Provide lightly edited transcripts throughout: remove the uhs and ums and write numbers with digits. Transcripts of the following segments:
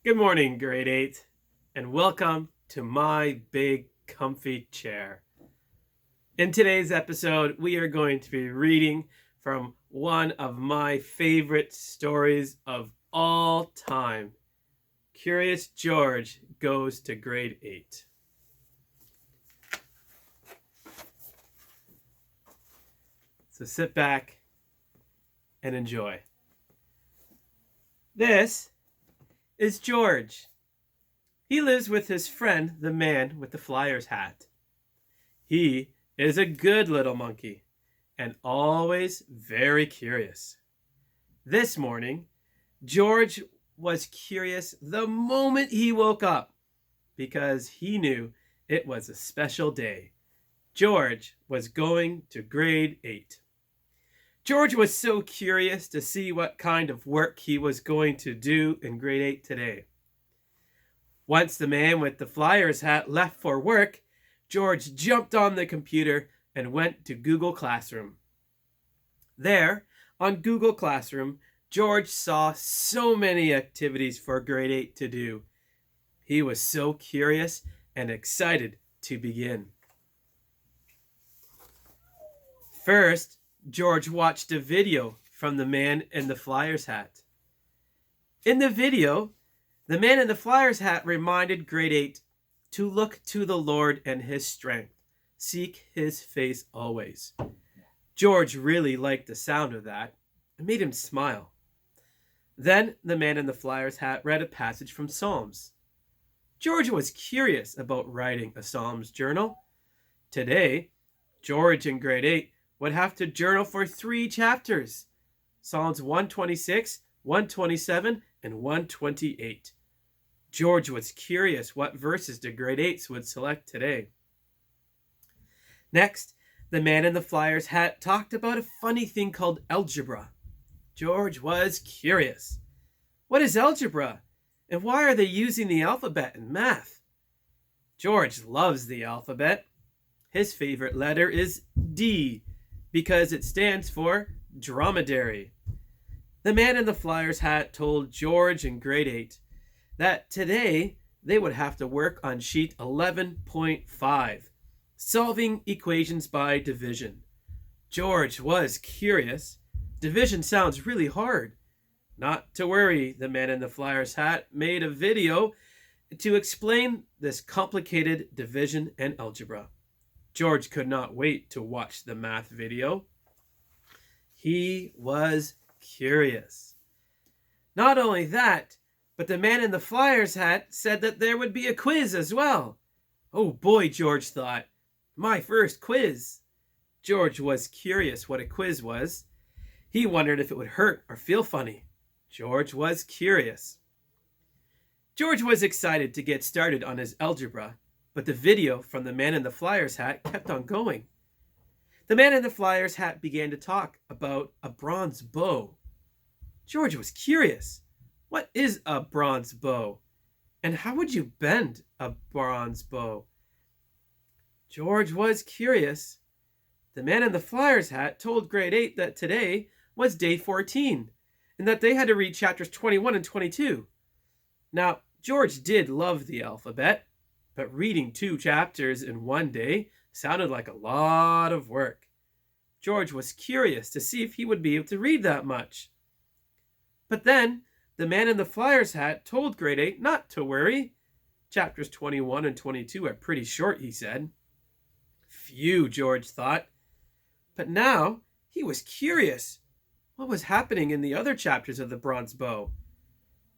Good morning, grade 8, and welcome to my big comfy chair. In today's episode, we are going to be reading from one of my favorite stories of all time. Curious George goes to grade 8. So sit back and enjoy. This is George. He lives with his friend, the man with the flyer's hat. He is a good little monkey and always very curious. This morning, George was curious the moment he woke up because he knew it was a special day. George was going to grade 8. George was so curious to see what kind of work he was going to do in grade 8 today. Once the man with the flyer's hat left for work, George jumped on the computer and went to Google Classroom. There, on Google Classroom, George saw so many activities for grade 8 to do. He was so curious and excited to begin. First, George watched a video from the man in the flyer's hat. In the video, the man in the flyer's hat reminded grade 8 to look to the Lord and his strength. Seek his face always. George really liked the sound of that. It made him smile. Then the man in the flyer's hat read a passage from Psalms. George was curious about writing a Psalms journal. Today, George in grade 8 would have to journal for 3 chapters. Psalms 126, 127, and 128. George was curious what verses the grade 8s would select today. Next, the man in the flyer's hat talked about a funny thing called algebra. George was curious. What is algebra? And why are they using the alphabet in math? George loves the alphabet. His favorite letter is D because it stands for dromedary. The man in the flyer's hat told George in grade 8 that today they would have to work on sheet 11.5, solving equations by division. George was curious. Division sounds really hard. Not to worry, the man in the flyer's hat made a video to explain this complicated division and algebra. George could not wait to watch the math video. He was curious. Not only that, but the man in the flyer's hat said that there would be a quiz as well. Oh boy, George thought. My first quiz. George was curious what a quiz was. He wondered if it would hurt or feel funny. George was curious. George was excited to get started on his algebra, but the video from the man in the flyer's hat kept on going. The man in the flyer's hat began to talk about a bronze bow. George was curious. What is a bronze bow? And how would you bend a bronze bow? George was curious. The man in the flyer's hat told grade 8 that today was day 14 and that they had to read chapters 21 and 22. Now, George did love the alphabet, but reading 2 chapters in one day sounded like a lot of work. George was curious to see if he would be able to read that much. But then, the man in the flyer's hat told grade 8 not to worry. Chapters 21 and 22 are pretty short, he said. Phew, George thought. But now, he was curious. What was happening in the other chapters of the bronze bow?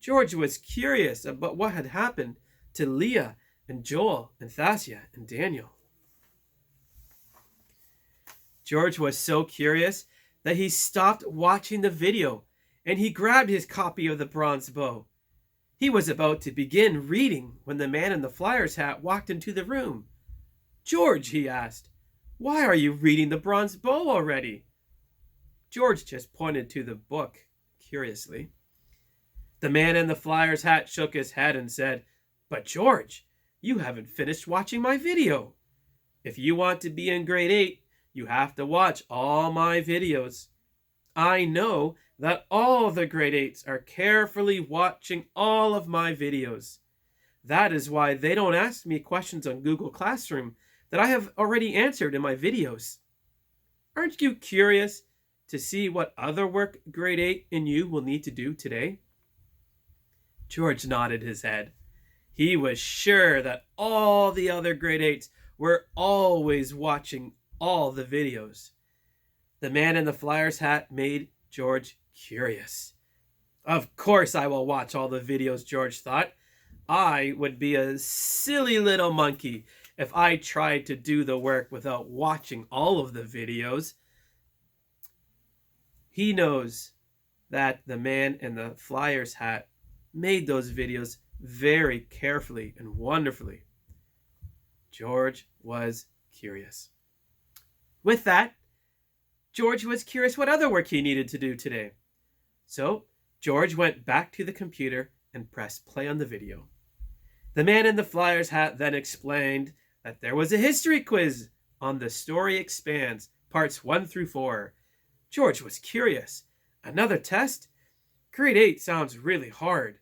George was curious about what had happened to Leah and Joel and Thasia and Daniel. George was so curious that he stopped watching the video and he grabbed his copy of the bronze bow. He was about to begin reading when the man in the flyer's hat walked into the room. George, he asked, why are you reading the bronze bow already? George just pointed to the book curiously. The man in the flyer's hat shook his head and said, but George, you haven't finished watching my video. If you want to be in grade 8, you have to watch all my videos. I know that all the grade 8s are carefully watching all of my videos. That is why they don't ask me questions on Google Classroom that I have already answered in my videos. Aren't you curious to see what other work grade 8 and you will need to do today? George nodded his head. He was sure that all the other grade 8s were always watching all the videos. The man in the Flyers hat made George curious. Of course I will watch all the videos, George thought. I would be a silly little monkey if I tried to do the work without watching all of the videos. He knows that the man in the Flyers hat made those videos very carefully and wonderfully. George was curious. With that, George was curious what other work he needed to do today. So George went back to the computer and pressed play on the video. The man in the Flyers hat then explained that there was a history quiz on The Story Expands, parts 1 through 4. George was curious. Another test? Grade 8 sounds really hard.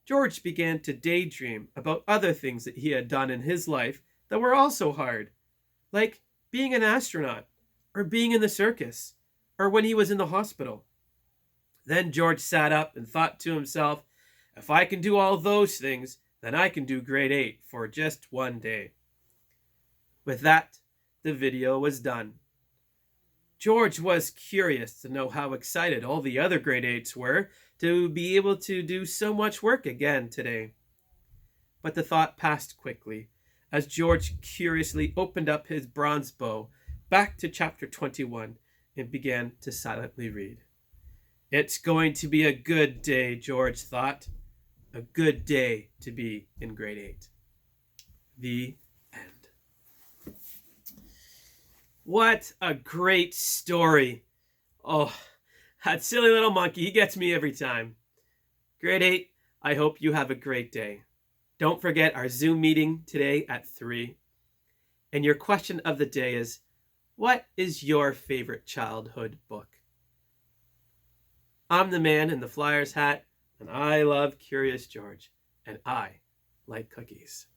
George began to daydream about other things that he had done in his life that were also hard, like being an astronaut, or being in the circus, or when he was in the hospital. Then George sat up and thought to himself, if I can do all those things, then I can do grade 8 for just one day. With that, the video was done. George was curious to know how excited all the other grade 8s were to be able to do so much work again today. But the thought passed quickly as George curiously opened up his bronze bow back to chapter 21 and began to silently read. It's going to be a good day, George thought. A good day to be in grade 8. The end. What a great story. Oh, that silly little monkey, he gets me every time. Grade 8, I hope you have a great day. Don't forget our Zoom meeting today at 3. And your question of the day is, what is your favorite childhood book? I'm the man in the Flyers hat, and I love Curious George, and I like cookies.